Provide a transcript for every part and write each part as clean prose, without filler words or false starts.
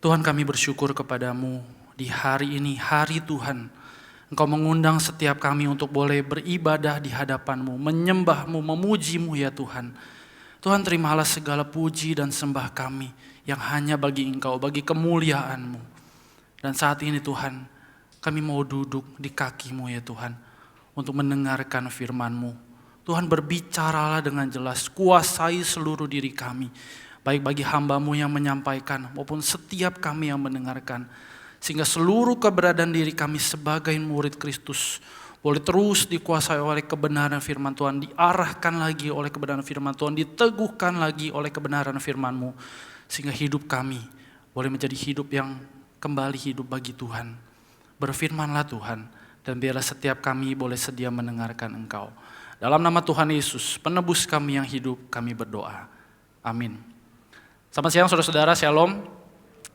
Tuhan, kami bersyukur kepadamu di hari ini, hari Tuhan. Engkau mengundang setiap kami untuk boleh beribadah di hadapan-Mu, menyembah-Mu, memuji-Mu ya Tuhan. Tuhan, terimalah segala puji dan sembah kami yang hanya bagi Engkau, bagi kemuliaan-Mu. Dan saat ini Tuhan, kami mau duduk di kaki-Mu ya Tuhan, untuk mendengarkan firman-Mu. Tuhan, berbicaralah dengan jelas, kuasai seluruh diri kami, baik bagi hamba-Mu yang menyampaikan maupun setiap kami yang mendengarkan. Sehingga seluruh keberadaan diri kami sebagai murid Kristus boleh terus dikuasai oleh kebenaran firman Tuhan, diarahkan lagi oleh kebenaran firman Tuhan, diteguhkan lagi oleh kebenaran firman-Mu. Sehingga hidup kami boleh menjadi hidup yang kembali hidup bagi Tuhan. Berfirmanlah Tuhan, dan biarlah setiap kami boleh sedia mendengarkan Engkau. Dalam nama Tuhan Yesus, penebus kami yang hidup, kami berdoa. Amin. Selamat siang saudara-saudara, shalom.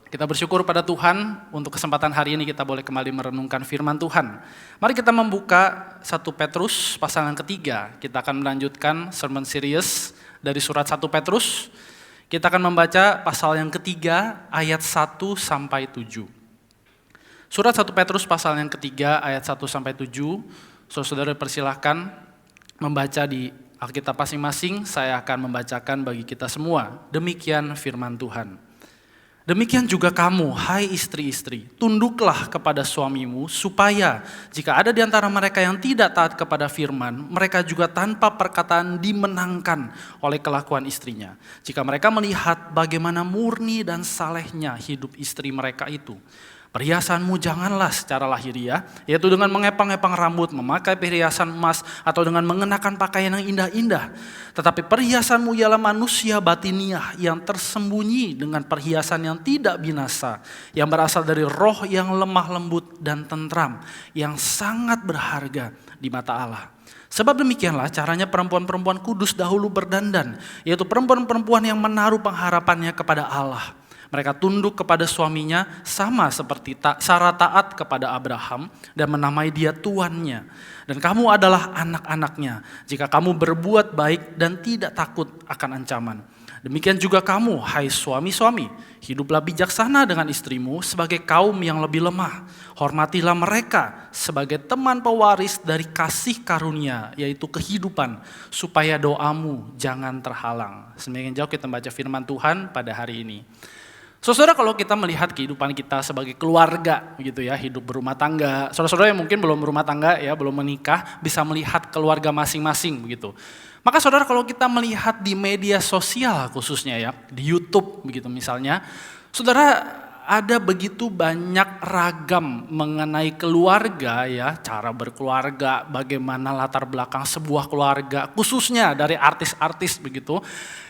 Kita bersyukur pada Tuhan untuk kesempatan hari ini kita boleh kembali merenungkan firman Tuhan. Mari kita membuka 1 Petrus pasal yang ketiga. Kita akan melanjutkan sermon series dari surat 1 Petrus. Kita akan membaca pasal yang ketiga ayat 1 sampai 7. Surat 1 Petrus pasal yang ketiga ayat 1 sampai 7. Saudara-saudara persilahkan membaca di Alkitab masing-masing. Saya akan membacakan bagi kita semua. Demikian firman Tuhan. Demikian juga kamu, hai istri-istri, tunduklah kepada suamimu, supaya jika ada di antara mereka yang tidak taat kepada firman, mereka juga tanpa perkataan dimenangkan oleh kelakuan istrinya. Jika mereka melihat bagaimana murni dan salehnya hidup istri mereka itu, perhiasanmu janganlah secara lahiriah, yaitu dengan mengepang-epang rambut, memakai perhiasan emas, atau dengan mengenakan pakaian yang indah-indah. Tetapi perhiasanmu ialah manusia batiniah yang tersembunyi dengan perhiasan yang tidak binasa, yang berasal dari roh yang lemah lembut dan tentram, yang sangat berharga di mata Allah. Sebab demikianlah caranya perempuan-perempuan kudus dahulu berdandan, yaitu perempuan-perempuan yang menaruh pengharapannya kepada Allah. Mereka tunduk kepada suaminya sama seperti Sarah taat kepada Abraham dan menamai dia tuannya. Dan kamu adalah anak-anaknya jika kamu berbuat baik dan tidak takut akan ancaman. Demikian juga kamu, hai suami-suami, hiduplah bijaksana dengan istrimu sebagai kaum yang lebih lemah. Hormatilah mereka sebagai teman pewaris dari kasih karunia, yaitu kehidupan, supaya doamu jangan terhalang. Semakin jauh kita baca firman Tuhan pada hari ini. Saudara, kalau kita melihat kehidupan kita sebagai keluarga gitu ya, hidup berumah tangga, saudara-saudara yang mungkin belum berumah tangga ya, belum menikah, bisa melihat keluarga masing-masing begitu. Maka saudara, kalau kita melihat di media sosial khususnya ya, di YouTube begitu misalnya, saudara, ada begitu banyak ragam mengenai keluarga ya, cara berkeluarga, bagaimana latar belakang sebuah keluarga, khususnya dari artis-artis begitu,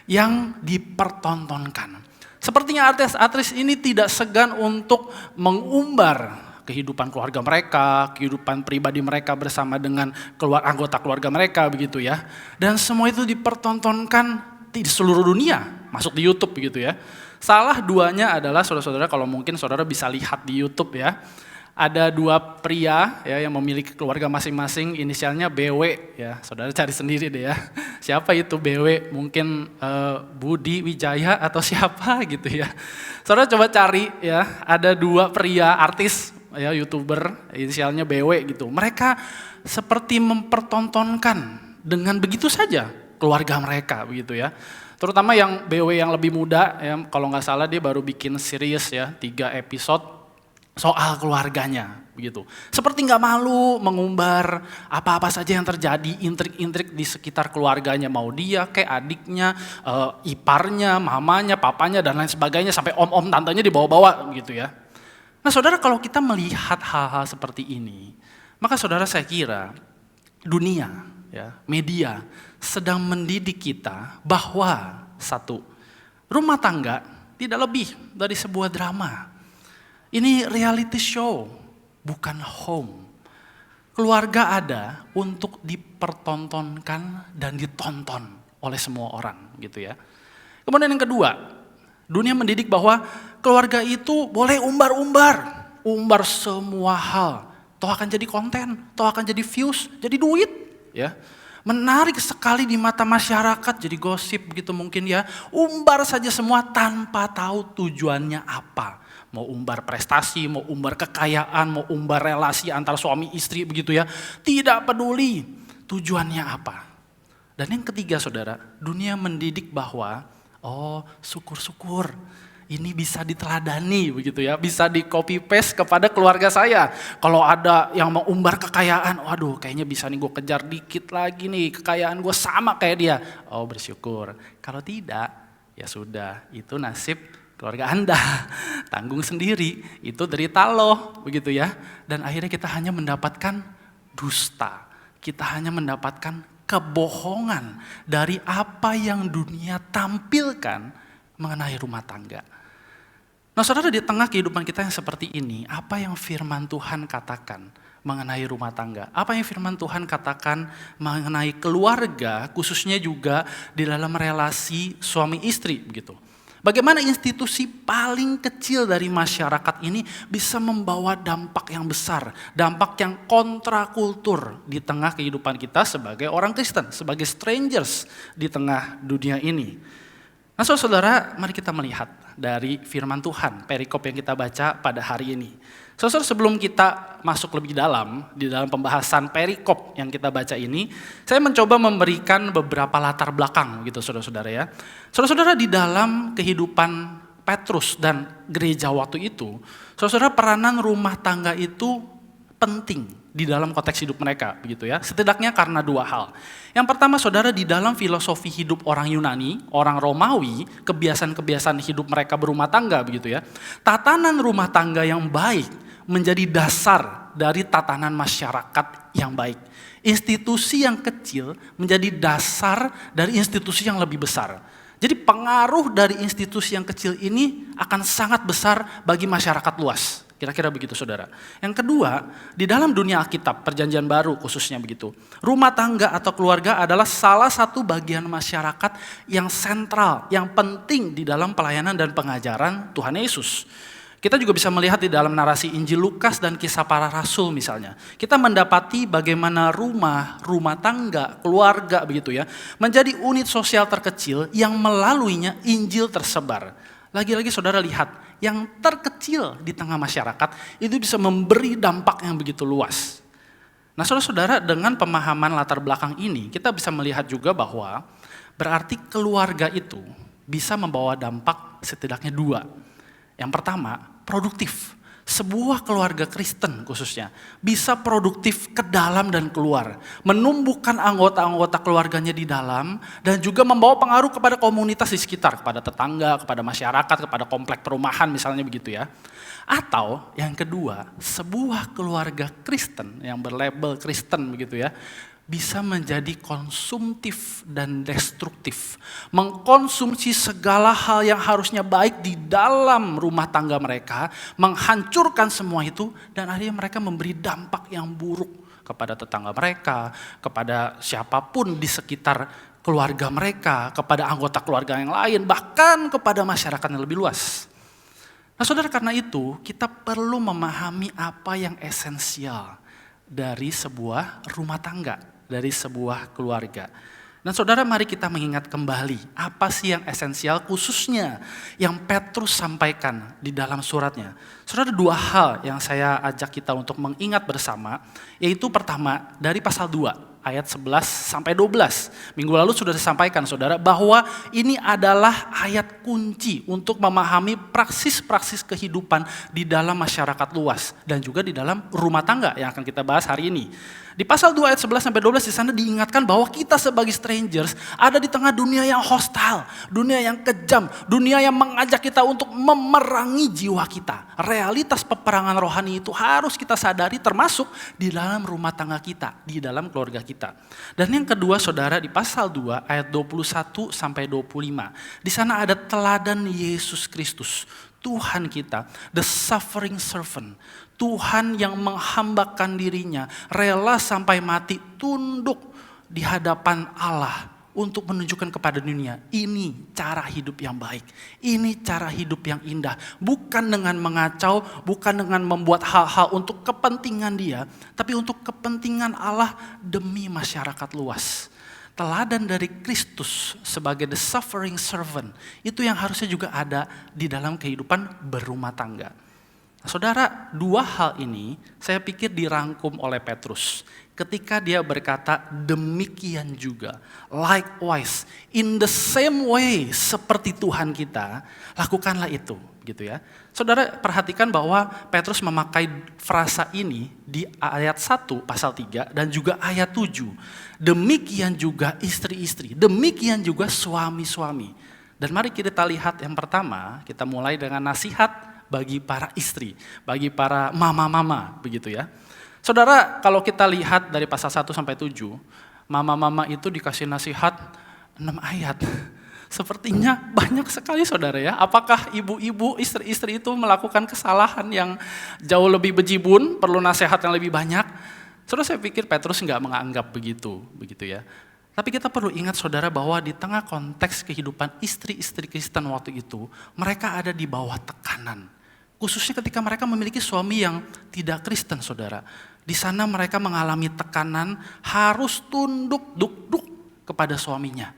yang dipertontonkan. Sepertinya artis-artis ini tidak segan untuk mengumbar kehidupan keluarga mereka, kehidupan pribadi mereka bersama dengan anggota keluarga mereka begitu ya. Dan semua itu dipertontonkan di seluruh dunia, masuk di YouTube begitu ya. Salah duanya adalah saudara-saudara, kalau mungkin saudara bisa lihat di YouTube ya. Ada dua pria ya yang memiliki keluarga masing-masing, inisialnya BW ya. Saudara cari sendiri deh ya. Siapa itu BW? Mungkin Budi Wijaya atau siapa gitu ya. Saudara coba cari ya, ada dua pria artis ya, YouTuber, inisialnya BW gitu. Mereka seperti mempertontonkan dengan begitu saja keluarga mereka begitu ya. Terutama yang BW yang lebih muda ya, kalau nggak salah dia baru bikin series ya, 3 episode soal keluarganya begitu. Seperti nggak malu mengumbar apa-apa saja yang terjadi, intrik-intrik di sekitar keluarganya, mau dia kayak adiknya, iparnya, mamanya, papanya dan lain sebagainya, sampai om-om tantenya dibawa-bawa begitu ya. Nah saudara, kalau kita melihat hal-hal seperti ini, maka saudara, saya kira dunia ya, media sedang mendidik kita bahwa satu, rumah tangga tidak lebih dari sebuah drama. Ini reality show, bukan home. Keluarga ada untuk dipertontonkan dan ditonton oleh semua orang gitu ya. Kemudian yang kedua, dunia mendidik bahwa keluarga itu boleh umbar semua hal. Toh akan jadi konten, toh akan jadi views, jadi duit ya. Menarik sekali di mata masyarakat, jadi gosip begitu mungkin ya. Umbar saja semua tanpa tahu tujuannya apa. Mau umbar prestasi, mau umbar kekayaan, mau umbar relasi antar suami istri begitu ya. Tidak peduli tujuannya apa. Dan yang ketiga saudara, dunia mendidik bahwa syukur-syukur ini bisa diteladani begitu ya, bisa di copy paste kepada keluarga saya. Kalau ada yang mau umbar kekayaan, waduh kayaknya bisa nih gue kejar dikit lagi nih, kekayaan gue sama kayak dia. Oh bersyukur, kalau tidak ya sudah, itu nasib keluarga Anda, tanggung sendiri, itu derita loh begitu ya. Dan akhirnya kita hanya mendapatkan dusta, kita hanya mendapatkan kebohongan dari apa yang dunia tampilkan mengenai rumah tangga. Nah saudara, di tengah kehidupan kita yang seperti ini, apa yang firman Tuhan katakan mengenai rumah tangga? Apa yang firman Tuhan katakan mengenai keluarga, khususnya juga di dalam relasi suami istri begitu? Bagaimana institusi paling kecil dari masyarakat ini bisa membawa dampak yang besar, dampak yang kontrakultur di tengah kehidupan kita sebagai orang Kristen, sebagai strangers di tengah dunia ini. Nah saudara, mari kita melihat dari firman Tuhan, perikop yang kita baca pada hari ini. Saudara, sebelum kita masuk lebih dalam, di dalam pembahasan perikop yang kita baca ini, saya mencoba memberikan beberapa latar belakang gitu saudara-saudara ya. Saudara-saudara, di dalam kehidupan Petrus dan gereja waktu itu, saudara, peranan rumah tangga itu penting di dalam konteks hidup mereka begitu ya. Setidaknya karena dua hal. Yang pertama saudara, di dalam filosofi hidup orang Yunani, orang Romawi, kebiasaan-kebiasaan hidup mereka berumah tangga begitu ya. Tatanan rumah tangga yang baik menjadi dasar dari tatanan masyarakat yang baik. Institusi yang kecil menjadi dasar dari institusi yang lebih besar. Jadi pengaruh dari institusi yang kecil ini akan sangat besar bagi masyarakat luas. Kira-kira begitu saudara. Yang kedua, di dalam dunia Alkitab, perjanjian baru khususnya begitu. Rumah tangga atau keluarga adalah salah satu bagian masyarakat yang sentral, yang penting di dalam pelayanan dan pengajaran Tuhan Yesus. Kita juga bisa melihat di dalam narasi Injil Lukas dan kisah para rasul misalnya. Kita mendapati bagaimana rumah tangga, keluarga begitu ya, menjadi unit sosial terkecil yang melaluinya Injil tersebar. Lagi-lagi saudara lihat, yang terkecil di tengah masyarakat itu bisa memberi dampak yang begitu luas. Nah saudara-saudara, dengan pemahaman latar belakang ini, kita bisa melihat juga bahwa berarti keluarga itu bisa membawa dampak setidaknya dua. Yang pertama, produktif. Sebuah keluarga Kristen khususnya bisa produktif ke dalam dan keluar. Menumbuhkan anggota-anggota keluarganya di dalam dan juga membawa pengaruh kepada komunitas di sekitar, kepada tetangga, kepada masyarakat, kepada komplek perumahan misalnya begitu ya. Atau yang kedua, sebuah keluarga Kristen yang berlabel Kristen begitu ya, bisa menjadi konsumtif dan destruktif. Mengkonsumsi segala hal yang harusnya baik di dalam rumah tangga mereka, menghancurkan semua itu, dan akhirnya mereka memberi dampak yang buruk kepada tetangga mereka, kepada siapapun di sekitar keluarga mereka, kepada anggota keluarga yang lain, bahkan kepada masyarakat yang lebih luas. Nah saudara, karena itu kita perlu memahami apa yang esensial dari sebuah rumah tangga, dari sebuah keluarga. Dan saudara, mari kita mengingat kembali apa sih yang esensial khususnya yang Petrus sampaikan di dalam suratnya. Saudara, dua hal yang saya ajak kita untuk mengingat bersama, yaitu pertama dari pasal 2 ayat 11 sampai 12. Minggu lalu sudah disampaikan saudara bahwa ini adalah ayat kunci untuk memahami praksis-praksis kehidupan di dalam masyarakat luas dan juga di dalam rumah tangga yang akan kita bahas hari ini. Di pasal 2 ayat 11 sampai 12 di sana diingatkan bahwa kita sebagai strangers ada di tengah dunia yang hostile, dunia yang kejam, dunia yang mengajak kita untuk memerangi jiwa kita. Realitas peperangan rohani itu harus kita sadari termasuk di dalam rumah tangga kita, di dalam keluarga kita. Dan yang kedua saudara, di pasal 2 ayat 21 sampai 25. Di sana ada teladan Yesus Kristus, Tuhan kita, the suffering servant. Tuhan yang menghambakan dirinya, rela sampai mati, tunduk di hadapan Allah untuk menunjukkan kepada dunia, ini cara hidup yang baik, ini cara hidup yang indah. Bukan dengan mengacau, bukan dengan membuat hal-hal untuk kepentingan dia, tapi untuk kepentingan Allah demi masyarakat luas. teladan dari Kristus sebagai the suffering servant, itu yang harusnya juga ada di dalam kehidupan berumah tangga. Saudara, dua hal ini saya pikir dirangkum oleh Petrus ketika dia berkata demikian juga, likewise, in the same way seperti Tuhan kita, lakukanlah itu, gitu ya. Saudara perhatikan bahwa Petrus memakai frasa ini di ayat 1 pasal 3 dan juga ayat 7. Demikian juga istri-istri, demikian juga suami-suami. Dan mari kita lihat yang pertama, kita mulai dengan nasihat bagi para istri, bagi para mama-mama, begitu ya. Saudara, kalau kita lihat dari pasal 1 sampai 7, mama-mama itu dikasih nasihat 6 ayat. Sepertinya banyak sekali saudara ya. Apakah ibu-ibu, istri-istri itu melakukan kesalahan yang jauh lebih bejibun, perlu nasihat yang lebih banyak? Saudara, saya pikir Petrus nggak menganggap begitu ya. Tapi kita perlu ingat saudara bahwa di tengah konteks kehidupan istri-istri Kristen waktu itu, mereka ada di bawah tekanan. Khususnya ketika mereka memiliki suami yang tidak Kristen, saudara. Di sana mereka mengalami tekanan harus tunduk duk kepada suaminya.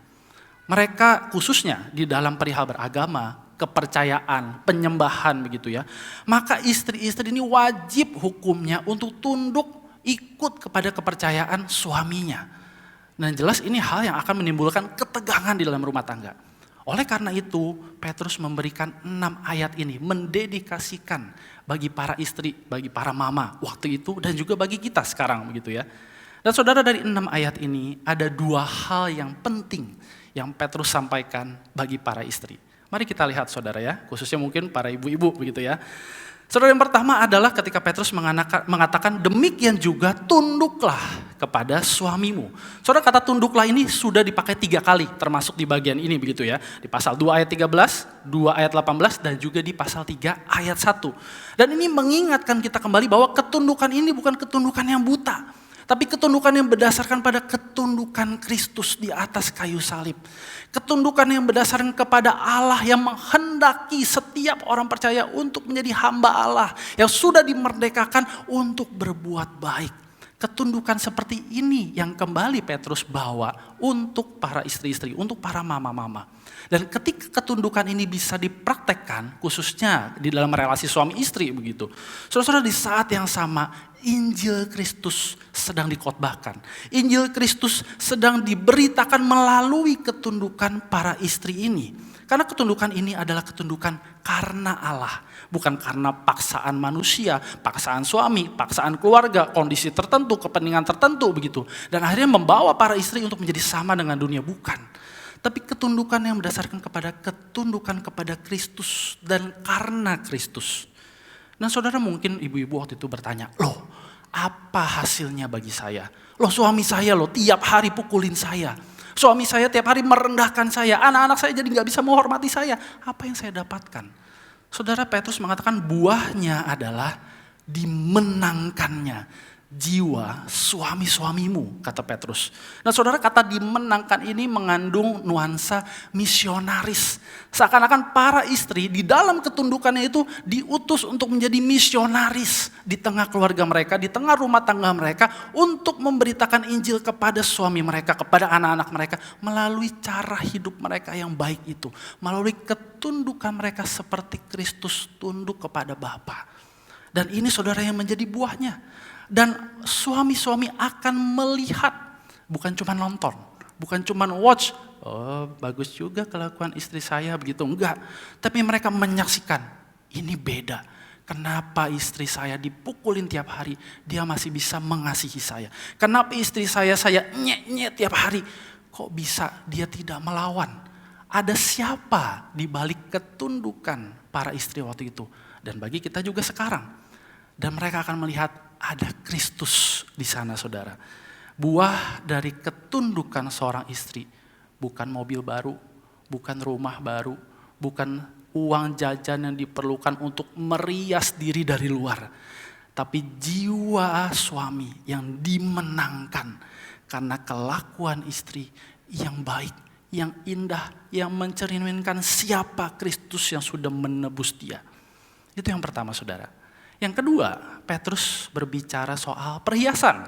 Mereka khususnya di dalam perihal beragama, kepercayaan, penyembahan begitu ya. Maka istri-istri ini wajib hukumnya untuk tunduk ikut kepada kepercayaan suaminya. Dan jelas ini hal yang akan menimbulkan ketegangan di dalam rumah tangga. Oleh karena itu, Petrus memberikan 6 ayat ini, mendedikasikan bagi para istri, bagi para mama waktu itu, dan juga bagi kita sekarang begitu ya. Dan saudara, dari 6 ayat ini ada 2 hal yang penting yang Petrus sampaikan bagi para istri. Mari kita lihat saudara ya, khususnya mungkin para ibu-ibu begitu ya. Saudara, yang pertama adalah ketika Petrus mengatakan demikian juga tunduklah kepada suamimu. Saudara, kata tunduklah ini sudah dipakai 3 kali termasuk di bagian ini begitu ya. Di pasal 2 ayat 13, 2 ayat 18 dan juga di pasal 3 ayat 1. Dan ini mengingatkan kita kembali bahwa ketundukan ini bukan ketundukan yang buta. Tapi ketundukan yang berdasarkan pada ketundukan Kristus di atas kayu salib. Ketundukan yang berdasarkan kepada Allah yang menghendaki setiap orang percaya untuk menjadi hamba Allah. Yang sudah dimerdekakan untuk berbuat baik. Ketundukan seperti ini yang kembali Petrus bawa untuk para istri-istri, untuk para mama-mama. Dan ketika ketundukan ini bisa dipraktekkan, khususnya di dalam relasi suami istri begitu. Saudara-saudara, di saat yang sama Injil Kristus sedang dikhotbahkan. Injil Kristus sedang diberitakan melalui ketundukan para istri ini. Karena ketundukan ini adalah ketundukan karena Allah. Bukan karena paksaan manusia, paksaan suami, paksaan keluarga, kondisi tertentu, kepentingan tertentu begitu. Dan akhirnya membawa para istri untuk menjadi sama dengan dunia, bukan. Tapi ketundukan yang berdasarkan ketundukan kepada Kristus dan karena Kristus. Dan saudara, mungkin ibu-ibu waktu itu bertanya, loh apa hasilnya bagi saya? Loh suami saya loh tiap hari pukulin saya. Suami saya tiap hari merendahkan saya. Anak-anak saya jadi gak bisa menghormati saya. Apa yang saya dapatkan? Saudara, Petrus mengatakan buahnya adalah dimenangkannya jiwa suami-suamimu, kata Petrus. Nah saudara, kata dimenangkan ini mengandung nuansa misionaris. Seakan-akan para istri di dalam ketundukannya itu diutus untuk menjadi misionaris di tengah keluarga mereka, di tengah rumah tangga mereka, untuk memberitakan Injil kepada suami mereka, kepada anak-anak mereka, melalui cara hidup mereka yang baik itu, melalui ketundukan mereka seperti Kristus tunduk kepada Bapa. Dan ini saudara yang menjadi buahnya. Dan suami-suami akan melihat, bukan cuma nonton, bukan cuma watch, oh bagus juga kelakuan istri saya begitu, enggak. Tapi mereka menyaksikan, ini beda. Kenapa istri saya dipukulin tiap hari, dia masih bisa mengasihi saya. Kenapa istri saya nyek-nyek tiap hari, kok bisa dia tidak melawan. Ada siapa di balik ketundukan para istri waktu itu. Dan bagi kita juga sekarang. Dan mereka akan melihat ada Kristus di sana saudara. Buah dari ketundukan seorang istri. Bukan mobil baru, bukan rumah baru, bukan uang jajan yang diperlukan untuk merias diri dari luar. Tapi jiwa suami yang dimenangkan karena kelakuan istri yang baik, yang indah, yang mencerminkan siapa Kristus yang sudah menebus dia. Itu yang pertama saudara. Yang kedua, Petrus berbicara soal perhiasan.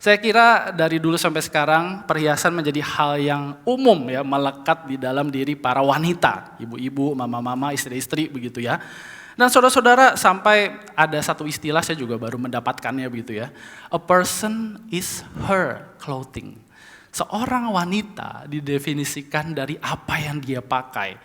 Saya kira dari dulu sampai sekarang perhiasan menjadi hal yang umum ya, melekat di dalam diri para wanita, ibu-ibu, mama-mama, istri-istri begitu ya. Dan saudara-saudara, sampai ada satu istilah saya juga baru mendapatkannya begitu ya. A person is her clothing. Seorang wanita didefinisikan dari apa yang dia pakai.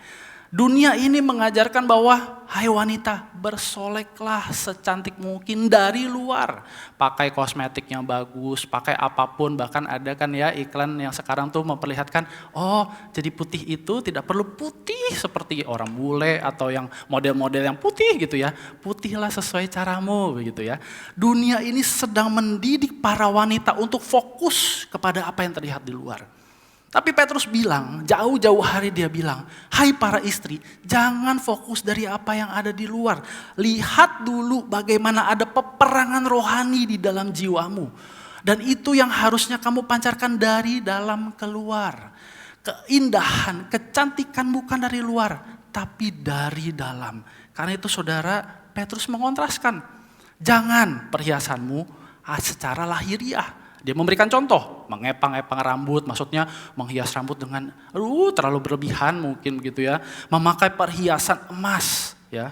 Dunia ini mengajarkan bahwa, hai wanita, bersoleklah secantik mungkin dari luar. Pakai kosmetik yang bagus, pakai apapun, bahkan ada kan ya iklan yang sekarang tuh memperlihatkan, oh jadi putih itu tidak perlu putih seperti orang bule atau yang model-model yang putih gitu ya. Putihlah sesuai caramu begitu ya. Dunia ini sedang mendidik para wanita untuk fokus kepada apa yang terlihat di luar. Tapi Petrus bilang, jauh-jauh hari dia bilang, hai para istri, jangan fokus dari apa yang ada di luar. Lihat dulu bagaimana ada peperangan rohani di dalam jiwamu. Dan itu yang harusnya kamu pancarkan dari dalam keluar. Keindahan, kecantikan bukan dari luar, tapi dari dalam. Karena itu saudara, Petrus mengontraskan. Jangan perhiasanmu secara lahiriah. Dia memberikan contoh, mengepang-epang rambut, maksudnya menghias rambut dengan terlalu berlebihan mungkin begitu ya. Memakai perhiasan emas, ya,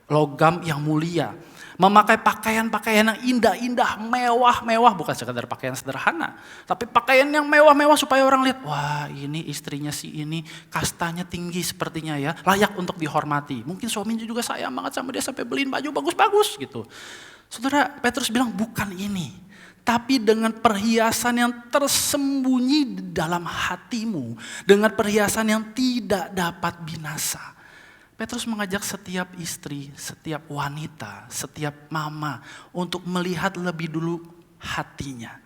logam yang mulia. Memakai pakaian-pakaian yang indah-indah, mewah-mewah, bukan sekadar pakaian sederhana. Tapi pakaian yang mewah-mewah supaya orang lihat, wah ini istrinya si ini, kastanya tinggi sepertinya ya, layak untuk dihormati. Mungkin suaminya juga sayang banget sama dia sampai beliin baju bagus-bagus gitu. Saudara, Petrus bilang bukan ini. Tapi dengan perhiasan yang tersembunyi di dalam hatimu. Dengan perhiasan yang tidak dapat binasa. Petrus mengajak setiap istri, setiap wanita, setiap mama untuk melihat lebih dulu hatinya.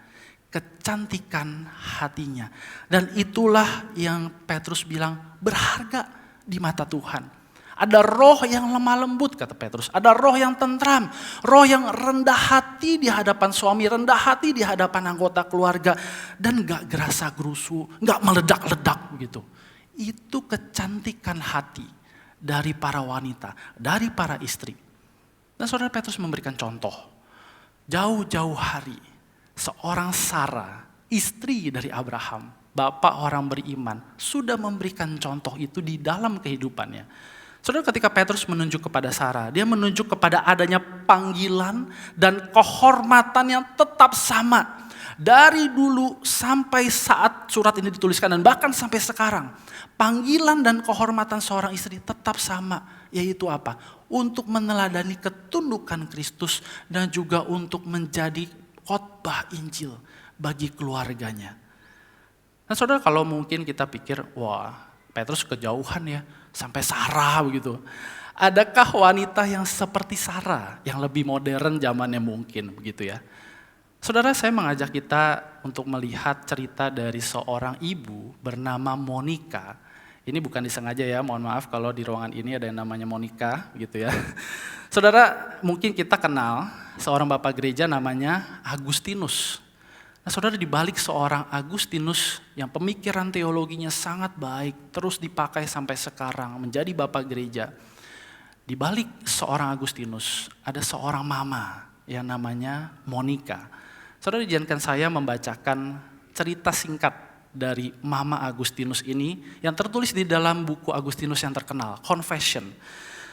Kecantikan hatinya. Dan itulah yang Petrus bilang berharga di mata Tuhan. Ada roh yang lemah lembut kata Petrus, ada roh yang tentram, roh yang rendah hati di hadapan suami, rendah hati di hadapan anggota keluarga, dan gak gerasa gerusu, gak meledak-ledak begitu. Itu kecantikan hati dari para wanita, dari para istri. Dan saudara Petrus memberikan contoh, jauh-jauh hari seorang Sarah, istri dari Abraham, bapak orang beriman, sudah memberikan contoh itu di dalam kehidupannya. Saudara, ketika Petrus menunjuk kepada Sarah, dia menunjuk kepada adanya panggilan dan kehormatan yang tetap sama. Dari dulu sampai saat surat ini dituliskan dan bahkan sampai sekarang. Panggilan dan kehormatan seorang istri tetap sama. Yaitu apa? Untuk meneladani ketundukan Kristus dan juga untuk menjadi khotbah Injil bagi keluarganya. Nah saudara, kalau mungkin kita pikir, wah Petrus kejauhan ya. Sampai Sarah begitu. Adakah wanita yang seperti Sarah, yang lebih modern zamannya mungkin begitu ya. Saudara, saya mengajak kita untuk melihat cerita dari seorang ibu bernama Monica. Ini bukan disengaja ya, mohon maaf kalau di ruangan ini ada yang namanya Monica gitu ya. Saudara, mungkin kita kenal seorang bapak gereja namanya Agustinus. Nah saudara, di balik seorang Agustinus yang pemikiran teologinya sangat baik, terus dipakai sampai sekarang menjadi bapak gereja. Di balik seorang Agustinus ada seorang mama yang namanya Monica. Saudara, izinkan saya membacakan cerita singkat dari mama Agustinus ini yang tertulis di dalam buku Agustinus yang terkenal, Confession.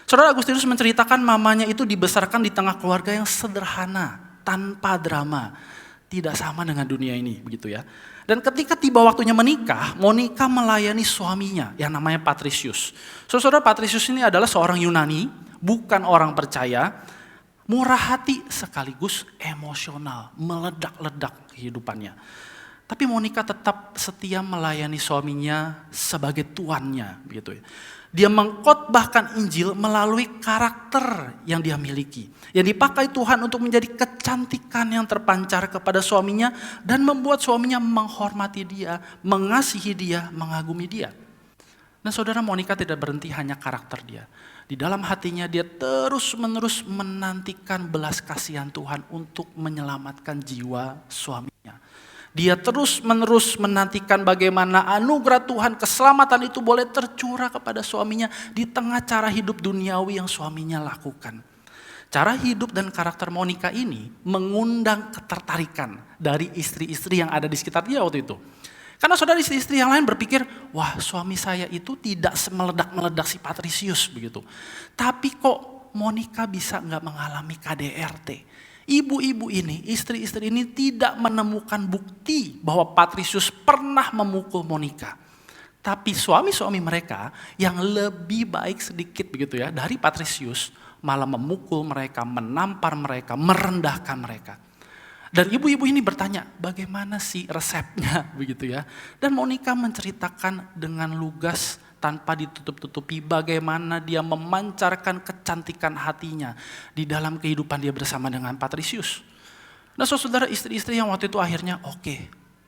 Saudara, Agustinus menceritakan mamanya itu dibesarkan di tengah keluarga yang sederhana, tanpa drama. Tidak sama dengan dunia ini, begitu ya. Dan ketika tiba waktunya menikah, Monica melayani suaminya yang namanya Patricius. Saudara, Patricius ini adalah seorang Yunani, bukan orang percaya, murah hati sekaligus emosional, meledak-ledak kehidupannya. Tapi Monica tetap setia melayani suaminya sebagai tuannya, begitu ya. Dia mengkhotbahkan Injil melalui karakter yang dia miliki. Yang dipakai Tuhan untuk menjadi kecantikan yang terpancar kepada suaminya dan membuat suaminya menghormati dia, mengasihi dia, mengagumi dia. Dan saudara, Monica tidak berhenti hanya karakter dia. Di dalam hatinya dia terus-menerus menantikan belas kasihan Tuhan untuk menyelamatkan jiwa suaminya. Dia terus-menerus menantikan bagaimana anugerah Tuhan, keselamatan itu boleh tercurah kepada suaminya di tengah cara hidup duniawi yang suaminya lakukan. Cara hidup dan karakter Monica ini mengundang ketertarikan dari istri-istri yang ada di sekitar dia waktu itu. Karena saudara, istri-istri yang lain berpikir, wah suami saya itu tidak semeledak-meledak si Patrisius begitu. Tapi kok Monica bisa nggak mengalami KDRT? Ibu-ibu ini, istri-istri ini tidak menemukan bukti bahwa Patrisius pernah memukul Monica. Tapi suami-suami mereka yang lebih baik sedikit begitu ya dari Patrisius malah memukul mereka, menampar mereka, merendahkan mereka. Dan ibu-ibu ini bertanya, bagaimana sih resepnya begitu ya? Dan Monica menceritakan dengan lugas tanpa ditutup-tutupi bagaimana dia memancarkan kecantikan hatinya di dalam kehidupan dia bersama dengan Patrisius. Nah saudara, istri-istri yang waktu itu akhirnya oke,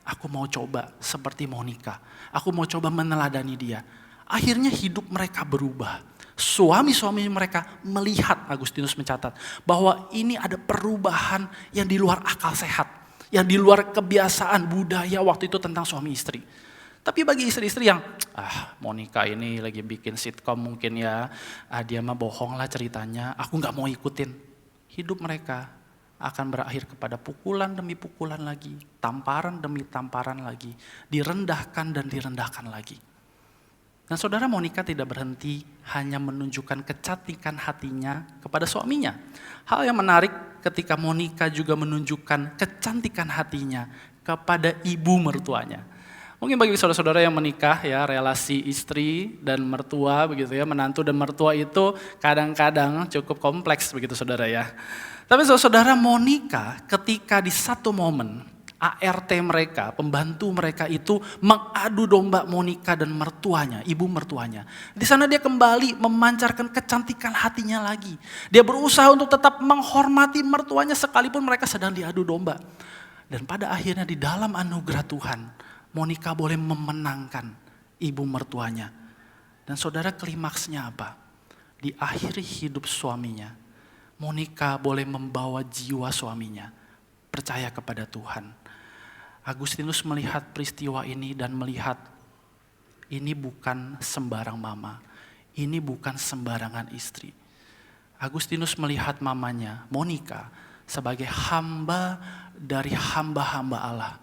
aku mau coba seperti Monica. Aku mau coba meneladani dia. Akhirnya hidup mereka berubah. Suami-suami mereka melihat, Agustinus mencatat, bahwa ini ada perubahan yang di luar akal sehat. Yang di luar kebiasaan budaya waktu itu tentang suami istri. Tapi bagi istri-istri yang, Monica ini lagi bikin sitkom mungkin ya, dia mah bohong lah ceritanya, aku gak mau ikutin. Hidup mereka akan berakhir kepada pukulan demi pukulan lagi, tamparan demi tamparan lagi, direndahkan dan direndahkan lagi. Dan saudara, Monica tidak berhenti hanya menunjukkan kecantikan hatinya kepada suaminya. Hal yang menarik ketika Monica juga menunjukkan kecantikan hatinya kepada ibu mertuanya. Mungkin bagi saudara-saudara yang menikah ya, relasi istri dan mertua begitu ya, menantu dan mertua itu kadang-kadang cukup kompleks begitu saudara ya. Tapi saudara, Monica ketika di satu momen ART mereka, pembantu mereka itu mengadu domba Monica dan mertuanya, ibu mertuanya. Di sana dia kembali memancarkan kecantikan hatinya lagi. Dia berusaha untuk tetap menghormati mertuanya sekalipun mereka sedang diadu domba. Dan pada akhirnya di dalam anugerah Tuhan, Monica boleh memenangkan ibu mertuanya. Dan saudara, klimaksnya apa? Di akhir hidup suaminya, Monica boleh membawa jiwa suaminya percaya kepada Tuhan. Agustinus melihat peristiwa ini dan melihat ini bukan sembarang mama, ini bukan sembarangan istri. Agustinus melihat mamanya, Monica, sebagai hamba dari hamba-hamba Allah.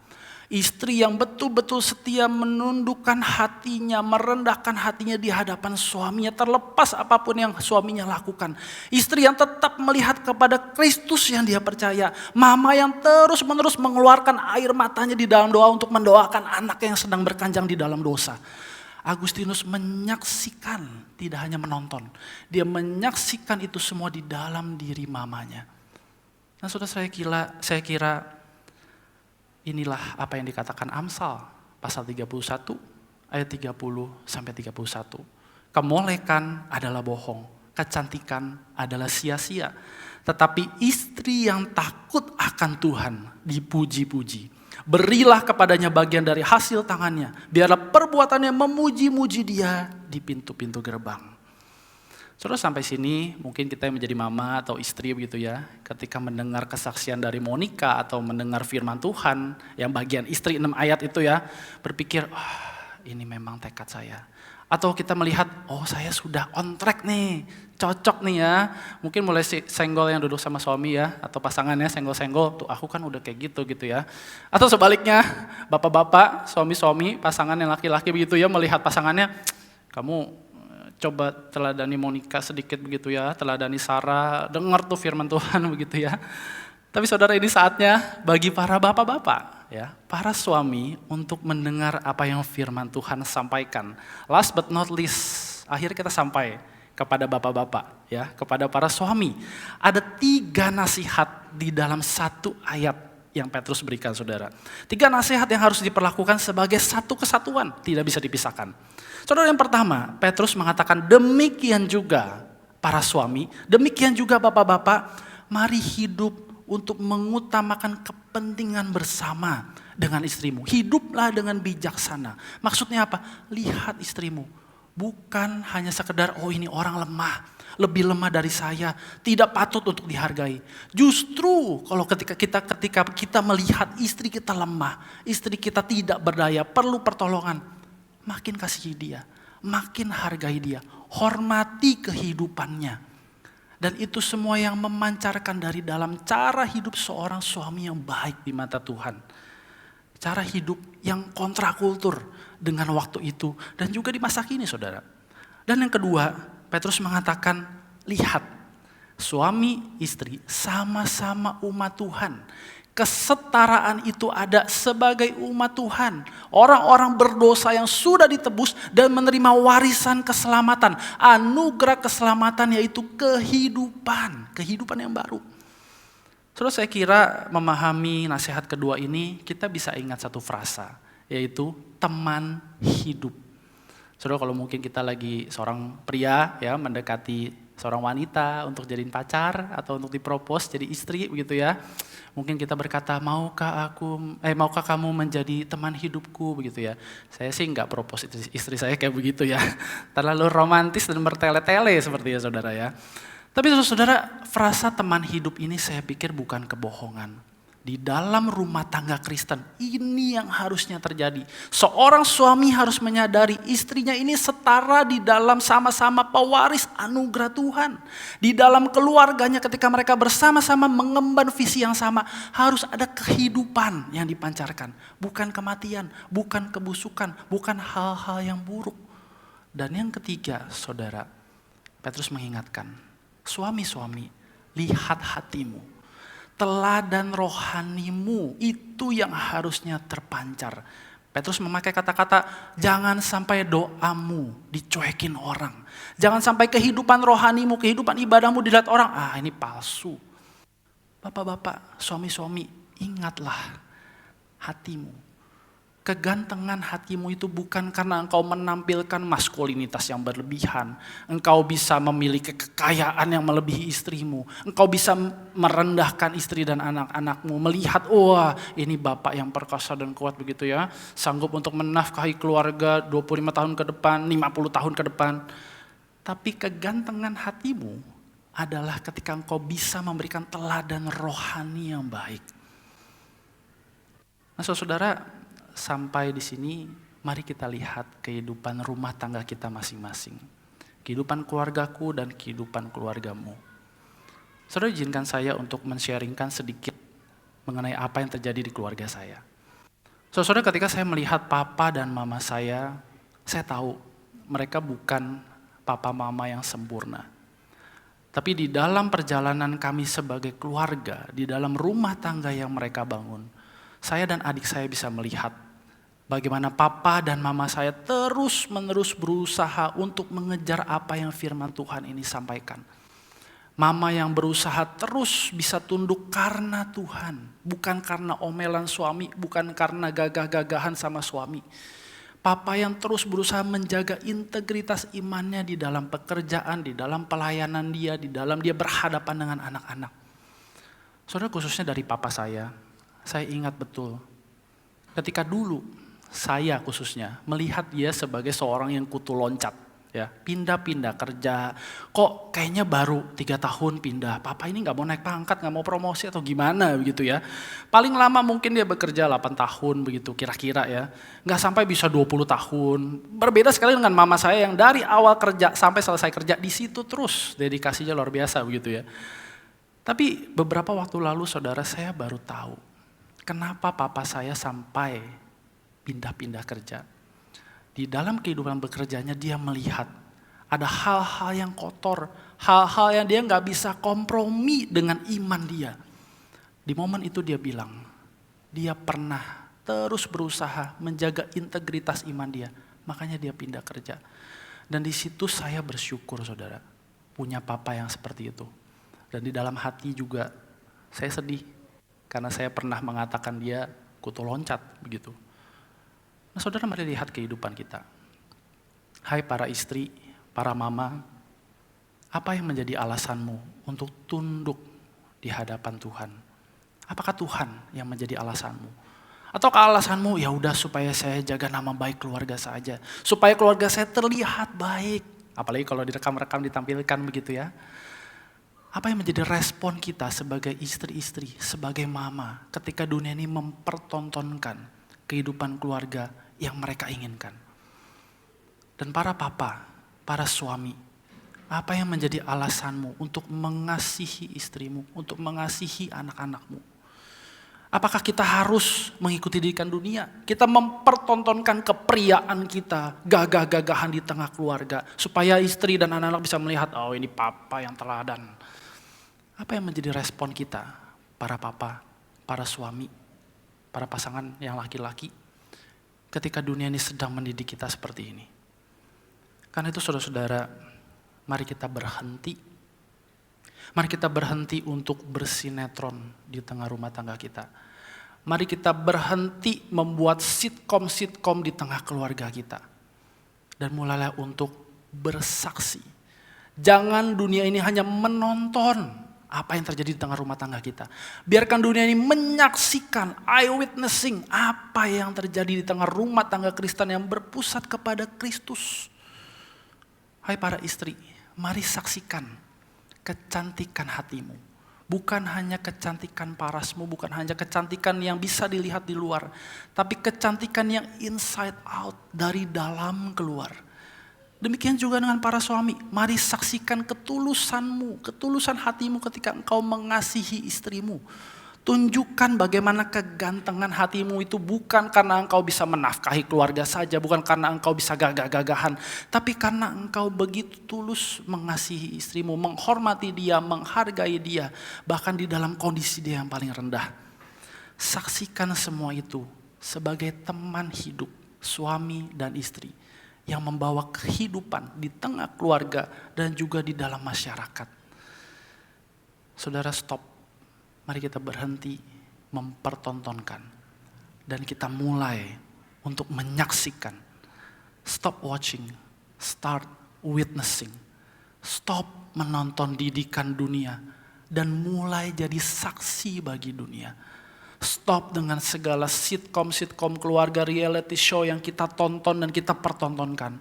Istri yang betul-betul setia menundukkan hatinya, merendahkan hatinya di hadapan suaminya terlepas apapun yang suaminya lakukan. Istri yang tetap melihat kepada Kristus yang dia percaya. Mama yang terus-menerus mengeluarkan air matanya di dalam doa untuk mendoakan anak yang sedang berkanjang di dalam dosa. Agustinus menyaksikan, tidak hanya menonton. Dia menyaksikan itu semua di dalam diri mamanya. Nah saudara, saya kira inilah apa yang dikatakan Amsal pasal 31 ayat 30 sampai 31. Kemolekan adalah bohong, kecantikan adalah sia-sia. Tetapi istri yang takut akan Tuhan dipuji-puji. Berilah kepadanya bagian dari hasil tangannya, biarlah perbuatannya memuji-muji dia di pintu-pintu gerbang. Saudara, sampai sini mungkin kita yang menjadi mama atau istri begitu ya, ketika mendengar kesaksian dari Monica atau mendengar firman Tuhan yang bagian istri 6 ayat itu ya, berpikir, ini memang tekad saya. Atau kita melihat, saya sudah on track nih, cocok nih ya. Mungkin mulai senggol yang duduk sama suami ya, atau pasangannya senggol-senggol, tuh aku kan udah kayak gitu ya. Atau sebaliknya, bapak-bapak, suami-suami, pasangan yang laki-laki begitu ya, melihat pasangannya, kamu coba teladani Monica sedikit begitu ya, teladani Sarah, dengar tuh firman Tuhan begitu ya. Tapi saudara, ini saatnya bagi para bapak-bapak ya, para suami untuk mendengar apa yang firman Tuhan sampaikan. Last but not least, akhirnya kita sampai kepada bapak-bapak ya, kepada para suami. Ada 3 nasihat di dalam 1 ayat yang Petrus berikan saudara. 3 nasihat yang harus diperlakukan sebagai satu kesatuan, tidak bisa dipisahkan. Saudara, yang pertama, Petrus mengatakan demikian juga para suami, demikian juga bapak-bapak, mari hidup untuk mengutamakan kepentingan bersama dengan istrimu. Hiduplah dengan bijaksana. Maksudnya apa? Lihat istrimu, bukan hanya sekedar ini orang lemah, lebih lemah dari saya, tidak patut untuk dihargai. Justru kalau ketika kita melihat istri kita lemah, istri kita tidak berdaya, perlu pertolongan, makin kasihi dia, makin hargai dia, hormati kehidupannya. Dan itu semua yang memancarkan dari dalam cara hidup seorang suami yang baik di mata Tuhan. Cara hidup yang kontrakultur dengan waktu itu dan juga di masa kini, saudara. Dan yang kedua, Petrus mengatakan, lihat, suami istri sama-sama umat Tuhan. Kesetaraan itu ada sebagai umat Tuhan. Orang-orang berdosa yang sudah ditebus dan menerima warisan keselamatan. Anugerah keselamatan yaitu kehidupan. Kehidupan yang baru. Terus saya kira memahami nasihat kedua ini kita bisa ingat satu frasa. Yaitu teman hidup. Saudara, kalau mungkin kita lagi seorang pria ya mendekati seorang wanita untuk jadiin pacar atau untuk dipropos jadi istri begitu ya. Mungkin kita berkata, maukah kamu menjadi teman hidupku begitu ya. Saya sih enggak propose istri saya kayak begitu ya. Terlalu romantis dan bertele-tele seperti ya saudara ya. Tapi saudara, frasa teman hidup ini saya pikir bukan kebohongan. Di dalam rumah tangga Kristen, ini yang harusnya terjadi. Seorang suami harus menyadari istrinya ini setara di dalam sama-sama pewaris anugerah Tuhan. Di dalam keluarganya ketika mereka bersama-sama mengemban visi yang sama, harus ada kehidupan yang dipancarkan. Bukan kematian, bukan kebusukan, bukan hal-hal yang buruk. Dan yang ketiga, saudara, Petrus mengingatkan, suami-suami, lihat hatimu. Teladan rohanimu itu yang harusnya terpancar. Petrus memakai kata-kata, jangan sampai doamu dicuekin orang. Jangan sampai kehidupan rohanimu, kehidupan ibadahmu dilihat orang, ini palsu. Bapak-bapak, suami-suami, ingatlah hatimu. Kegantengan hatimu itu bukan karena engkau menampilkan maskulinitas yang berlebihan. Engkau bisa memiliki kekayaan yang melebihi istrimu. Engkau bisa merendahkan istri dan anak-anakmu. Melihat, wah ini bapak yang perkasa dan kuat begitu ya. Sanggup untuk menafkahi keluarga 25 tahun ke depan, 50 tahun ke depan. Tapi kegantengan hatimu adalah ketika engkau bisa memberikan teladan rohani yang baik. Nah saudara, sampai di sini, mari kita lihat kehidupan rumah tangga kita masing-masing. Kehidupan keluargaku dan kehidupan keluargamu. Saudara, izinkan saya untuk men-sharingkan sedikit mengenai apa yang terjadi di keluarga saya. Saudara, ketika saya melihat papa dan mama saya tahu mereka bukan papa mama yang sempurna. Tapi di dalam perjalanan kami sebagai keluarga, di dalam rumah tangga yang mereka bangun, saya dan adik saya bisa melihat bagaimana papa dan mama saya terus-menerus berusaha untuk mengejar apa yang firman Tuhan ini sampaikan. Mama yang berusaha terus bisa tunduk karena Tuhan, bukan karena omelan suami, bukan karena gagah-gagahan sama suami. Papa yang terus berusaha menjaga integritas imannya di dalam pekerjaan, di dalam pelayanan dia, di dalam dia berhadapan dengan anak-anak. Saudara, khususnya dari papa saya ingat betul ketika dulu saya khususnya melihat dia sebagai seorang yang kutu loncat, ya pindah-pindah kerja, kok kayaknya baru 3 tahun pindah, papa ini nggak mau naik pangkat, nggak mau promosi atau gimana begitu ya. Paling lama mungkin dia bekerja 8 tahun begitu kira-kira ya, nggak sampai bisa 20 tahun. Berbeda sekali dengan mama saya yang dari awal kerja sampai selesai kerja di situ terus, dedikasinya luar biasa begitu ya. Tapi beberapa waktu lalu saudara, saya baru tahu kenapa papa saya sampai pindah-pindah kerja. Di dalam kehidupan bekerjanya dia melihat ada hal-hal yang kotor, hal-hal yang dia gak bisa kompromi dengan iman dia. Di momen itu dia bilang, dia pernah terus berusaha menjaga integritas iman dia, makanya dia pindah kerja. Dan di situ saya bersyukur saudara, punya papa yang seperti itu. Dan di dalam hati juga saya sedih, karena saya pernah mengatakan dia kutu loncat begitu. Nah saudara, mari lihat kehidupan kita. Hai para istri, para mama, apa yang menjadi alasanmu untuk tunduk di hadapan Tuhan? Apakah Tuhan yang menjadi alasanmu? Ataukah alasanmu ya udah supaya saya jaga nama baik keluarga saja, supaya keluarga saya terlihat baik, apalagi kalau direkam-rekam ditampilkan begitu ya. Apa yang menjadi respon kita sebagai istri-istri, sebagai mama ketika dunia ini mempertontonkan kehidupan keluarga yang mereka inginkan. Dan para papa, para suami, Apa yang menjadi alasanmu untuk mengasihi istrimu, untuk mengasihi anak-anakmu? Apakah kita harus mengikuti didikan dunia? Kita mempertontonkan kepriaan kita, gagah-gagahan di tengah keluarga, supaya istri dan anak-anak bisa melihat, oh ini papa yang teladan. Apa yang menjadi respon kita, para papa, para suami, para pasangan yang laki-laki, ketika dunia ini sedang mendidik kita seperti ini? Karena itu saudara-saudara, mari kita berhenti. Mari kita berhenti untuk bersinetron di tengah rumah tangga kita. Mari kita berhenti membuat sitkom-sitkom di tengah keluarga kita. Dan mulailah untuk bersaksi. Jangan dunia ini hanya menonton apa yang terjadi di tengah rumah tangga kita. Biarkan dunia ini menyaksikan, eye-witnessing apa yang terjadi di tengah rumah tangga Kristen yang berpusat kepada Kristus. Hai para istri, mari saksikan kecantikan hatimu. Bukan hanya kecantikan parasmu, bukan hanya kecantikan yang bisa dilihat di luar. Tapi kecantikan yang inside out, dari dalam keluar. Demikian juga dengan para suami. Mari saksikan ketulusanmu, ketulusan hatimu ketika engkau mengasihi istrimu. Tunjukkan bagaimana kegantengan hatimu itu bukan karena engkau bisa menafkahi keluarga saja, bukan karena engkau bisa gagah-gagahan, tapi karena engkau begitu tulus mengasihi istrimu, menghormati dia, menghargai dia, bahkan di dalam kondisi dia yang paling rendah. Saksikan semua itu sebagai teman hidup, suami dan istri, yang membawa kehidupan di tengah keluarga dan juga di dalam masyarakat. Saudara, stop. Mari kita berhenti mempertontonkan dan kita mulai untuk menyaksikan. Stop watching, start witnessing. Stop menonton didikan dunia dan mulai jadi saksi bagi dunia. Stop dengan segala sitkom keluarga, reality show yang kita tonton dan kita pertontonkan.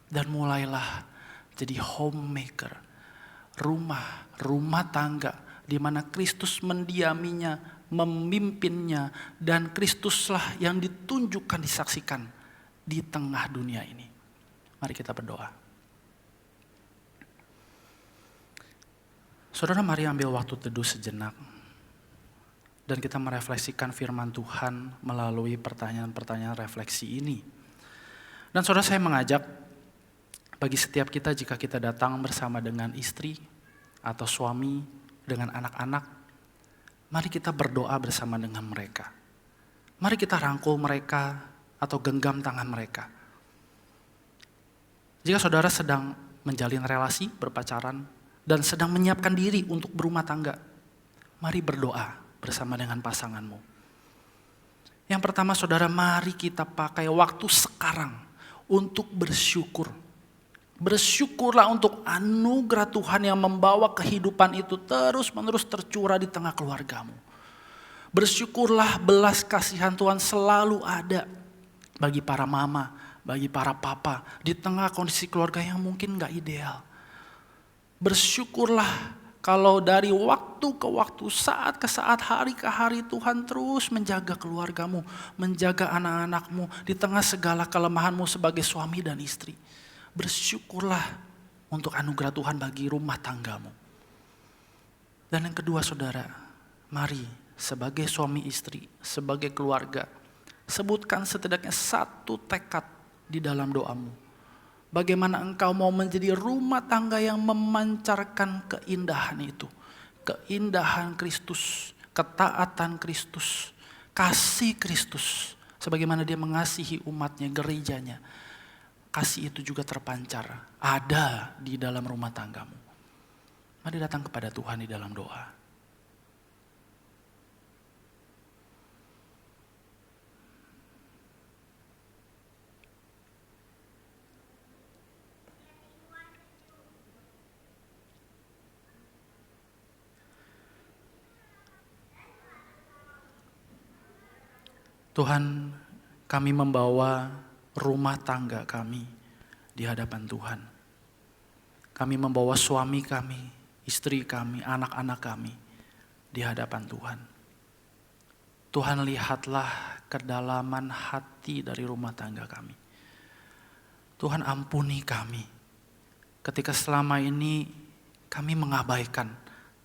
Dan mulailah jadi homemaker, rumah tangga, di mana Kristus mendiaminya, memimpinnya, dan Kristuslah yang ditunjukkan, disaksikan di tengah dunia ini. Mari kita berdoa. Saudara, mari ambil waktu teduh sejenak. Dan kita merefleksikan firman Tuhan melalui pertanyaan-pertanyaan refleksi ini. Dan saudara, saya mengajak bagi setiap kita, jika kita datang bersama dengan istri atau suami, dengan anak-anak, mari kita berdoa bersama dengan mereka. Mari kita rangkul mereka atau genggam tangan mereka. Jika saudara sedang menjalin relasi, berpacaran, dan sedang menyiapkan diri untuk berumah tangga, mari berdoa bersama dengan pasanganmu. Yang pertama, saudara, mari kita pakai waktu sekarang untuk bersyukur. Bersyukurlah untuk anugerah Tuhan yang membawa kehidupan itu terus-menerus tercurah di tengah keluargamu. Bersyukurlah belas kasihan Tuhan selalu ada bagi para mama, bagi para papa di tengah kondisi keluarga yang mungkin gak ideal. Bersyukurlah kalau dari waktu ke waktu, saat ke saat, hari ke hari Tuhan terus menjaga keluargamu, menjaga anak-anakmu di tengah segala kelemahanmu sebagai suami dan istri. Bersyukurlah untuk anugerah Tuhan bagi rumah tanggamu. Dan yang kedua, saudara, mari sebagai suami istri, sebagai keluarga, sebutkan setidaknya satu tekad di dalam doamu. Bagaimana engkau mau menjadi rumah tangga yang memancarkan keindahan itu. Keindahan Kristus, ketaatan Kristus, kasih Kristus. Sebagaimana dia mengasihi umatnya, gerejanya. Kasih itu juga terpancar, ada di dalam rumah tanggamu. Mari datang kepada Tuhan di dalam doa. Tuhan, kami membawa rumah tangga kami di hadapan Tuhan. Kami membawa suami kami, istri kami, anak-anak kami di hadapan Tuhan. Tuhan, lihatlah kedalaman hati dari rumah tangga kami. Tuhan, ampuni kami ketika selama ini kami mengabaikan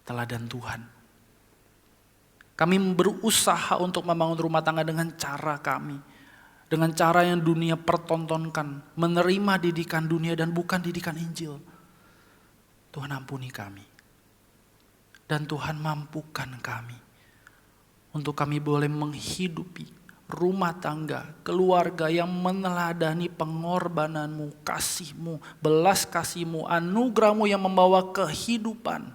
teladan Tuhan. Kami berusaha untuk membangun rumah tangga dengan cara kami. Dengan cara yang dunia pertontonkan. Menerima didikan dunia dan bukan didikan Injil. Tuhan ampuni kami. Dan Tuhan mampukan kami. Untuk kami boleh menghidupi rumah tangga, keluarga yang meneladani pengorbananmu, kasihmu, belas kasihmu, anugerahmu yang membawa kehidupan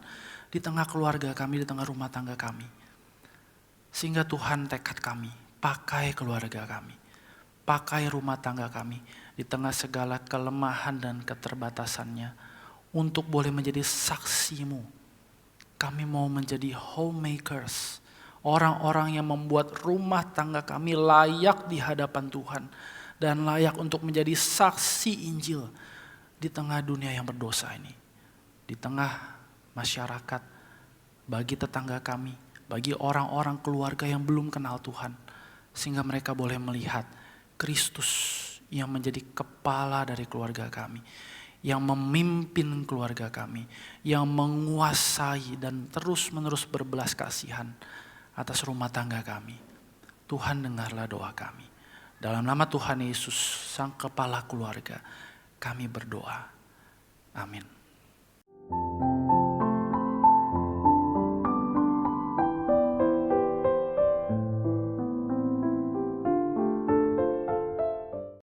di tengah keluarga kami, di tengah rumah tangga kami. Sehingga Tuhan tekad kami, pakai keluarga kami, pakai rumah tangga kami di tengah segala kelemahan dan keterbatasannya untuk boleh menjadi saksimu. Kami mau menjadi homemakers, orang-orang yang membuat rumah tangga kami layak di hadapan Tuhan dan layak untuk menjadi saksi Injil di tengah dunia yang berdosa ini. Di tengah masyarakat, bagi tetangga kami, bagi orang-orang keluarga yang belum kenal Tuhan. Sehingga mereka boleh melihat Kristus yang menjadi kepala dari keluarga kami. Yang memimpin keluarga kami. Yang menguasai dan terus-menerus berbelas kasihan atas rumah tangga kami. Tuhan dengarlah doa kami. Dalam nama Tuhan Yesus, Sang Kepala Keluarga, kami berdoa. Amin.